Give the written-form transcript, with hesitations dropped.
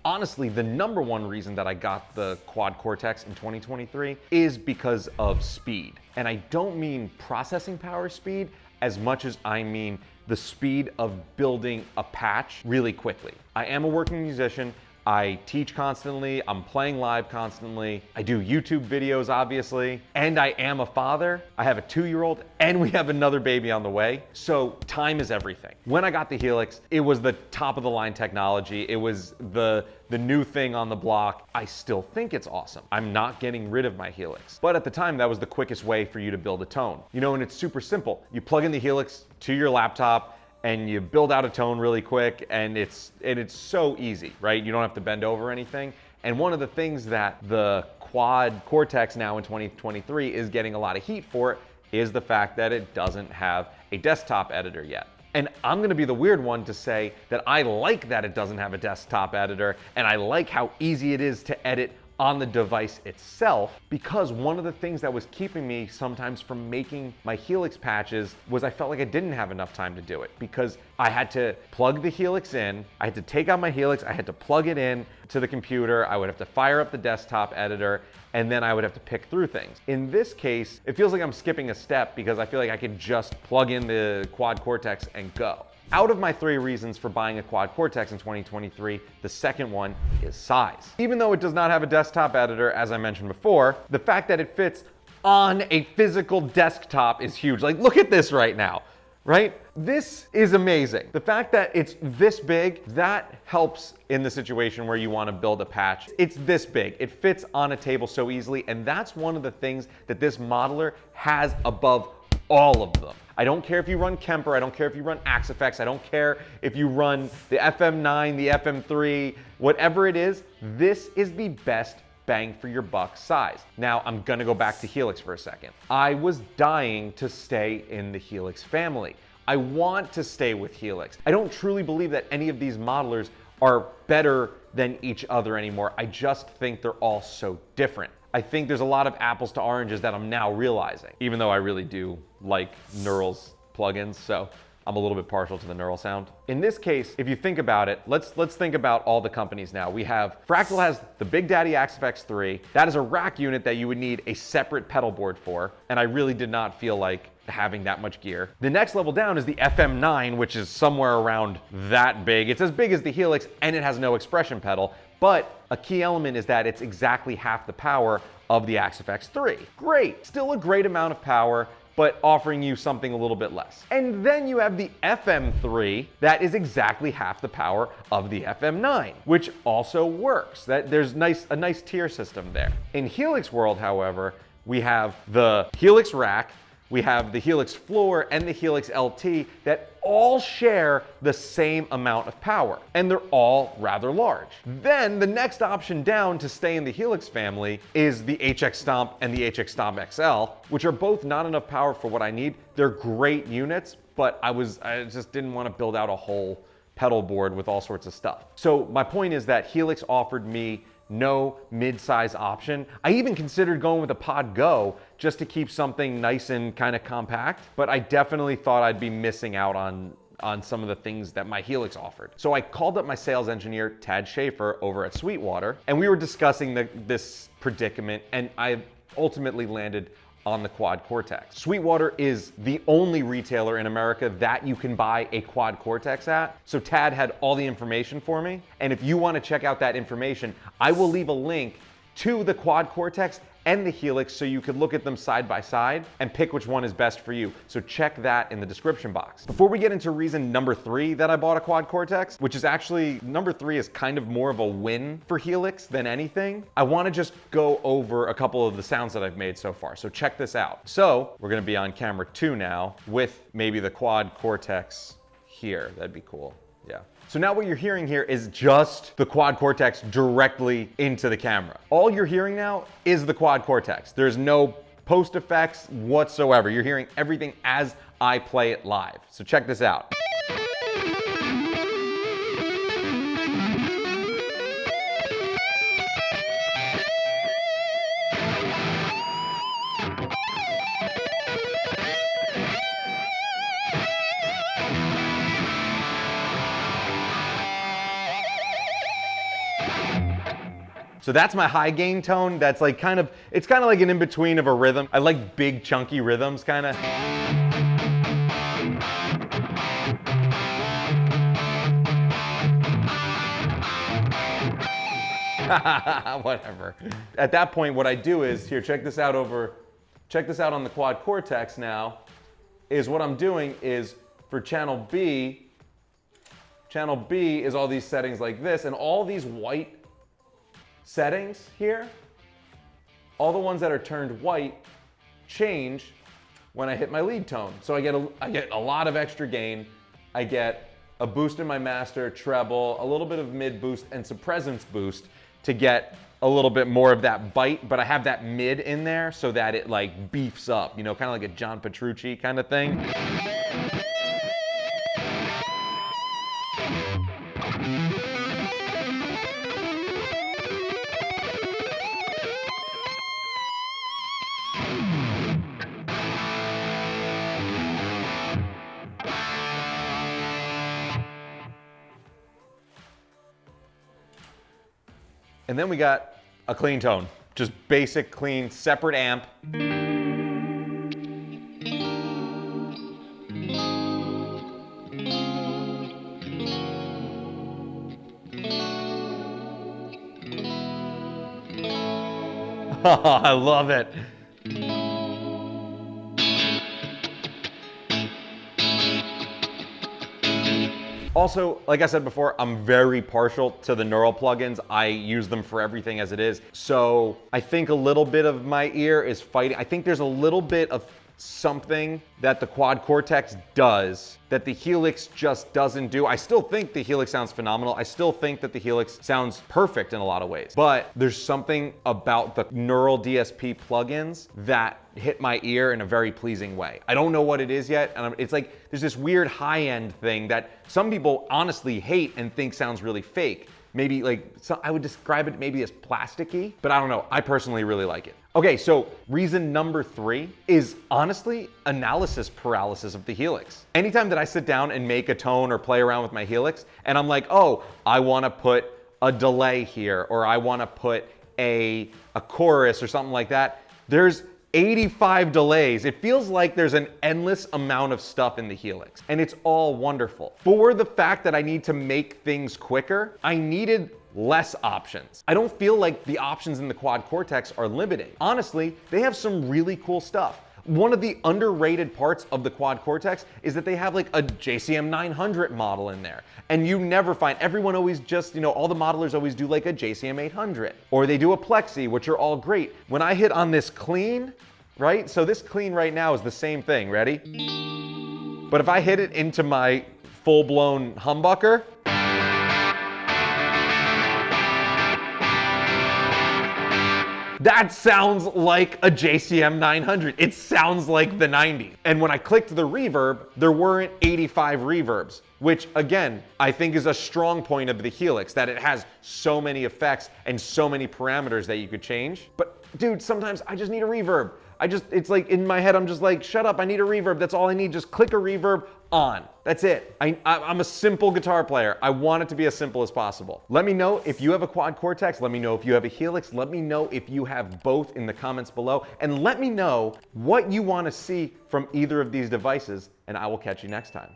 honestly, the number one reason that I got the Quad Cortex in 2023 is because of speed. And I don't mean processing power speed as much as I mean the speed of building a patch really quickly. I am a working musician. I teach constantly, I'm playing live constantly, I do YouTube videos obviously, and I am a father. I have a 2-year-old and we have another baby on the way. So time is everything. When I got the HELIX, it was the top of the line technology. It was the new thing on the block. I still think it's awesome. I'm not getting rid of my HELIX. But at the time, that was the quickest way for you to build a tone. You know, and it's super simple. You plug in the HELIX to your laptop, and you build out a tone really quick, and it's so easy, right? You don't have to bend over anything. And one of the things that the Quad Cortex now in 2023 is getting a lot of heat for is the fact that it doesn't have a desktop editor yet. And I'm gonna be the weird one to say that I like that it doesn't have a desktop editor, and I like how easy it is to edit on the device itself, because one of the things that was keeping me sometimes from making my HELIX patches was I felt like I didn't have enough time to do it, because I had to plug the HELIX in, I had to take out my HELIX, I had to plug it in to the computer, I would have to fire up the desktop editor, and then I would have to pick through things. In this case, it feels like I'm skipping a step because I feel like I could just plug in the Quad Cortex and go. Out of my 3 reasons for buying a Quad Cortex in 2023, the second one is size. Even though it does not have a desktop editor, as I mentioned before, the fact that it fits on a physical desktop is huge. Like, look at this right now, right? This is amazing. The fact that it's this big, that helps in the situation where you want to build a patch. It's this big. It fits on a table so easily, and that's one of the things that this modeler has above all of them. I don't care if you run Kemper, I don't care if you run Axe-Fx, I don't care if you run the FM9, the FM3, whatever it is, this is the best bang for your buck size. Now, I'm gonna go back to HELIX for a second. I was dying to stay in the HELIX family. I want to stay with HELIX. I don't truly believe that any of these modelers are better than each other anymore. I just think they're all so different. I think there's a lot of apples to oranges that I'm now realizing, even though I really do like Neural's plugins, so I'm a little bit partial to the Neural sound. In this case, if you think about it, let's think about all the companies now. We have, Fractal has the Big Daddy Axe-Fx 3. That is a rack unit that you would need a separate pedal board for, and I really did not feel like having that much gear. The next level down is the FM9, which is somewhere around that big. It's as big as the HELIX, and it has no expression pedal, but a key element is that it's exactly half the power of the Axe-Fx 3. Great, still a great amount of power, but offering you something a little bit less. And then you have the FM3 that is exactly half the power of the FM9, which also works. There's a nice tier system there. In HELIX world, however, we have the HELIX rack, we have the HELIX floor and the HELIX LT that all share the same amount of power, and they're all rather large. Then the next option down to stay in the HELIX family is the HX Stomp and the HX Stomp XL, which are both not enough power for what I need. They're great units, but I just didn't want to build out a whole pedal board with all sorts of stuff. So my point is that HELIX offered me no mid-size option. I even considered going with a Pod Go just to keep something nice and kind of compact, but I definitely thought I'd be missing out on some of the things that my HELIX offered. So I called up my sales engineer, Tad Schaefer, over at Sweetwater, and we were discussing this predicament, and I ultimately landed on the Quad Cortex. Sweetwater is the only retailer in America that you can buy a Quad Cortex at. So Tad had all the information for me. And if you want to check out that information, I will leave a link to the Quad Cortex and the HELIX so you could look at them side by side and pick which one is best for you. So check that in the description box. Before we get into reason number 3 that I bought a Quad Cortex, which is actually, number 3 is kind of more of a win for HELIX than anything, I want to just go over a couple of the sounds that I've made so far. So check this out. So we're going to be on camera 2 now with maybe the Quad Cortex here. That'd be cool. Yeah. So now what you're hearing here is just the Quad Cortex directly into the camera. All you're hearing now is the Quad Cortex. There's no post effects whatsoever. You're hearing everything as I play it live. So check this out. So that's my high gain tone. That's like it's kind of like an in-between of a rhythm. I like big chunky rhythms kind of. Whatever. At that point, what I do is, here, check this out on the Quad Cortex now, is what I'm doing is for channel B is all these settings like this, and all these white settings here, all the ones that are turned white change when I hit my lead tone. So I get a lot of extra gain. I get a boost in my master, treble, a little bit of mid boost, and some presence boost to get a little bit more of that bite, but I have that mid in there so that it like beefs up, you know, kind of like a John Petrucci kind of thing. And then we got a clean tone, just basic, clean, separate amp. I love it. Also, like I said before, I'm very partial to the Neural plugins. I use them for everything as it is. So I think a little bit of my ear is fighting. I think there's a little bit of something that the Quad Cortex does that the HELIX just doesn't do. I still think the HELIX sounds phenomenal. I still think that the HELIX sounds perfect in a lot of ways. But there's something about the Neural DSP plugins that hit my ear in a very pleasing way. I don't know what it is yet. And it's like there's this weird high-end thing that some people honestly hate and think sounds really fake. Maybe like, so I would describe it maybe as plasticky, but I don't know. I personally really like it. Okay, so reason number 3 is honestly analysis paralysis of the HELIX. Anytime that I sit down and make a tone or play around with my HELIX and I'm like, oh, I wanna put a delay here, or I wanna put a chorus or something like that, there's 85 delays. It feels like there's an endless amount of stuff in the HELIX, and it's all wonderful. For the fact that I need to make things quicker, I needed less options. I don't feel like the options in the Quad Cortex are limiting. Honestly, they have some really cool stuff. One of the underrated parts of the Quad Cortex is that they have like a JCM 900 model in there. And you never find, everyone always just, you know, all the modelers always do like a JCM 800. Or they do a Plexi, which are all great. When I hit on this clean, right? So this clean right now is the same thing, ready? But if I hit it into my full-blown humbucker, that sounds like a JCM 900. It sounds like the 90s. And when I clicked the reverb, there weren't 85 reverbs, which again, I think is a strong point of the HELIX, that it has so many effects and so many parameters that you could change. But dude, sometimes I just need a reverb. It's like in my head, I'm just like, shut up, I need a reverb. That's all I need. Just click a reverb on. That's it. I'm a simple guitar player. I want it to be as simple as possible. Let me know if you have a Quad Cortex. Let me know if you have a HELIX. Let me know if you have both in the comments below. And let me know what you want to see from either of these devices, and I will catch you next time.